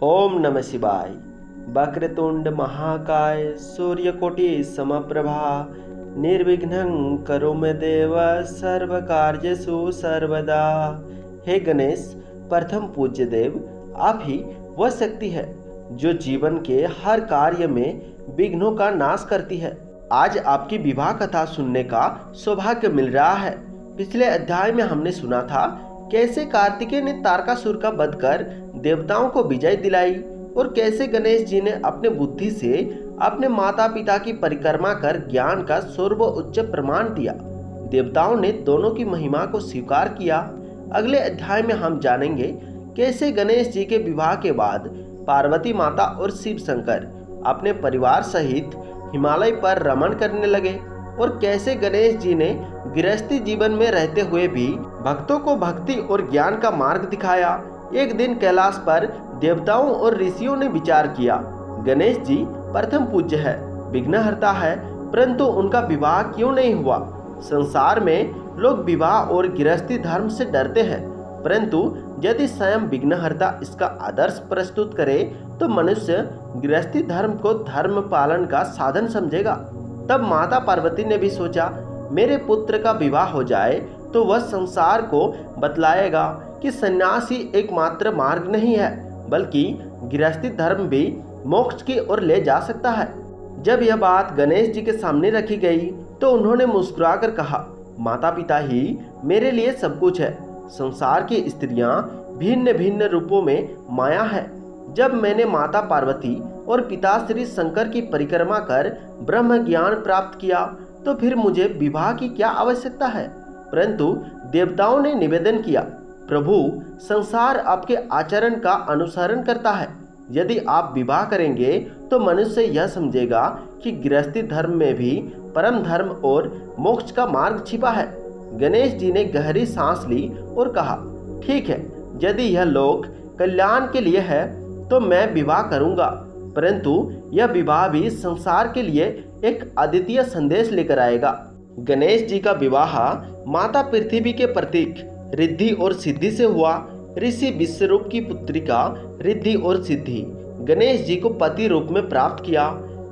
ओम नमः शिवाय। वक्रतुंड महाकाय सूर्यकोटि समप्रभा निर्विघ्नं करोमि देव सर्वकार्येषु सर्वदा। हे गणेश, प्रथम पूज्य देव, आप ही वह शक्ति है जो जीवन के हर कार्य में विघ्नों का नाश करती है। आज आपकी विवाह कथा सुनने का सौभाग्य मिल रहा है। पिछले अध्याय में हमने सुना था कैसे कार्तिकेय ने तारकासुर का वध कर देवताओं को विजय दिलाई और कैसे गणेश जी ने अपने बुद्धि से अपने माता पिता की परिक्रमा कर ज्ञान का सर्वोच्च प्रमाण दिया। देवताओं ने दोनों की महिमा को स्वीकार किया। अगले अध्याय में हम जानेंगे कैसे गणेश जी के विवाह के बाद पार्वती माता और शिव शंकर अपने परिवार सहित हिमालय पर रमण करने लगे और कैसे गणेश जी ने गृहस्थी जीवन में रहते हुए भी भक्तों को भक्ति और ज्ञान का मार्ग दिखाया। एक दिन कैलाश पर देवताओं और ऋषियों ने विचार किया, गणेश जी प्रथम पूज्य है, विघ्नहर्ता है, परंतु उनका विवाह क्यों नहीं हुआ। संसार में लोग विवाह और गृहस्थी धर्म से डरते हैं, परंतु यदि स्वयं विघ्नहर्ता इसका आदर्श प्रस्तुत करे तो मनुष्य गृहस्थी धर्म को धर्म पालन का साधन समझेगा। तब माता पार्वती ने भी सोचा, मेरे पुत्र का विवाह हो जाए तो वह संसार को बतलाएगा कि सन्यास ही एकमात्र मार्ग नहीं है, बल्कि गृहस्थी धर्म भी मोक्ष की ओर ले जा सकता है। जब यह बात गणेश जी के सामने रखी गई तो उन्होंने मुस्कुराकर कहा, माता पिता ही मेरे लिए सब कुछ है। संसार की स्त्रियां भिन्न भिन्न रूपों में माया है। जब मैंने माता पार्वती और पिता श्री शंकर की परिक्रमा कर ब्रह्म ज्ञान प्राप्त किया तो फिर मुझे विवाह की क्या आवश्यकता है। परंतु देवताओं ने निवेदन किया, प्रभु, संसार आपके आचरण का अनुसरण करता है। यदि आप विवाह करेंगे तो मनुष्य यह समझेगा कि गृहस्थी धर्म में भी परम धर्म और मोक्ष का मार्ग छिपा है। गणेश जी ने गहरी सांस ली और कहा, ठीक है, यदि यह लोक कल्याण के लिए है तो मैं विवाह करूंगा, परंतु यह विवाह भी संसार के लिए एक अद्वितीय संदेश लेकर आएगा। गणेश जी का विवाह माता पृथ्वी के प्रतीक रिद्धि और सिद्धि से हुआ। ऋषि विश्वरूप की पुत्रिका रिद्धि और सिद्धि गणेश जी को पति रूप में प्राप्त किया।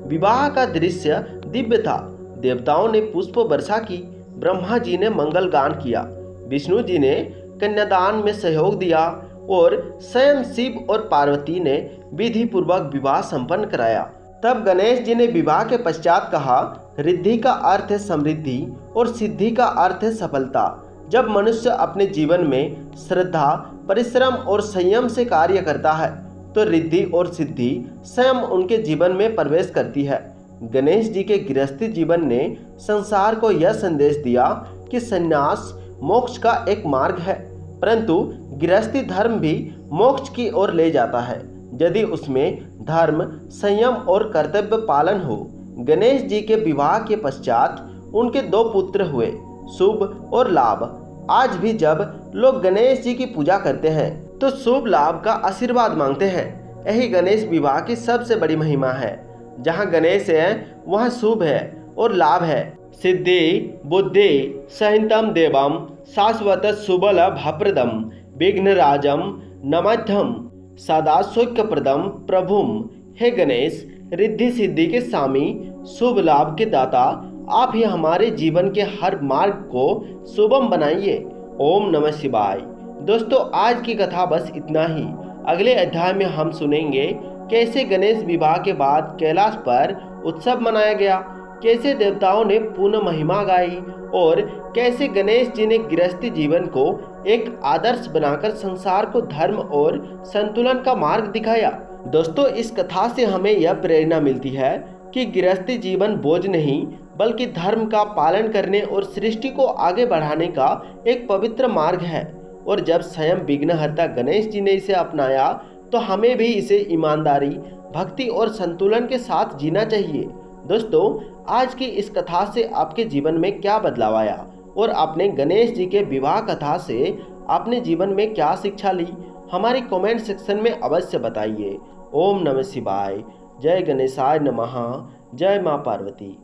विवाह का दृश्य दिव्य था। देवताओं ने पुष्प वर्षा की, ब्रह्मा जी ने मंगल गान किया, विष्णु जी ने कन्यादान में सहयोग दिया और स्वयं शिव और पार्वती ने विधि पूर्वक विवाह संपन्न कराया। तब गणेश जी ने विवाह के पश्चात कहा, रिद्धि का अर्थ है समृद्धि और सिद्धि का अर्थ है सफलता। जब मनुष्य अपने जीवन में श्रद्धा, परिश्रम और संयम से कार्य करता है तो रिद्धि और सिद्धि स्वयं उनके जीवन में प्रवेश करती है। गणेश जी के गृहस्थी जीवन ने संसार को यह संदेश दिया कि संन्यास मोक्ष का एक मार्ग है, परंतु गृहस्थी धर्म भी मोक्ष की ओर ले जाता है यदि उसमें धर्म, संयम और कर्तव्य पालन हो। गणेश जी के विवाह के पश्चात उनके 2 पुत्र हुए, शुभ और लाभ। आज भी जब लोग गणेश जी की पूजा करते हैं तो शुभ लाभ का आशीर्वाद मांगते हैं। यही गणेश विवाह की सबसे बड़ी महिमा है। जहाँ गणेश है वहाँ शुभ है और लाभ है। सिद्धि बुद्धि सहितम देवम शाश्वत शुभल भप्रदम विघ्नराजम नमध्यम सदा सौख्यप्रदम प्रभुम। हे गणेश, रिद्धि सिद्धि के स्वामी, शुभ लाभ के दाता, आप ही हमारे जीवन के हर मार्ग को शुभम बनाइए। ओम नमः शिवाय। दोस्तों, आज की कथा बस इतना ही। अगले अध्याय में हम सुनेंगे कैसे गणेश विवाह के बाद कैलाश पर उत्सव मनाया गया, कैसे देवताओं ने पुनः महिमा गाई और कैसे गणेश जी ने गृहस्थी जीवन को एक आदर्श बनाकर संसार को धर्म और संतुलन का मार्ग दिखाया। दोस्तों, इस कथा से हमें यह प्रेरणा मिलती है कि गृहस्थी जीवन बोझ नहीं बल्कि धर्म का पालन करने और सृष्टि को आगे बढ़ाने का एक पवित्र मार्ग है। और जब स्वयं विघ्नहर्ता गणेश जी ने इसे अपनाया तो हमें भी इसे ईमानदारी, भक्ति और संतुलन के साथ जीना चाहिए। दोस्तों, आज की इस कथा से आपके जीवन में क्या बदलाव आया और आपने गणेश जी के विवाह कथा से अपने जीवन में क्या शिक्षा ली, हमारे कमेंट सेक्शन में अवश्य बताइए। ओम नमः शिवाय। जय गणेशाय नमः। जय माँ पार्वती।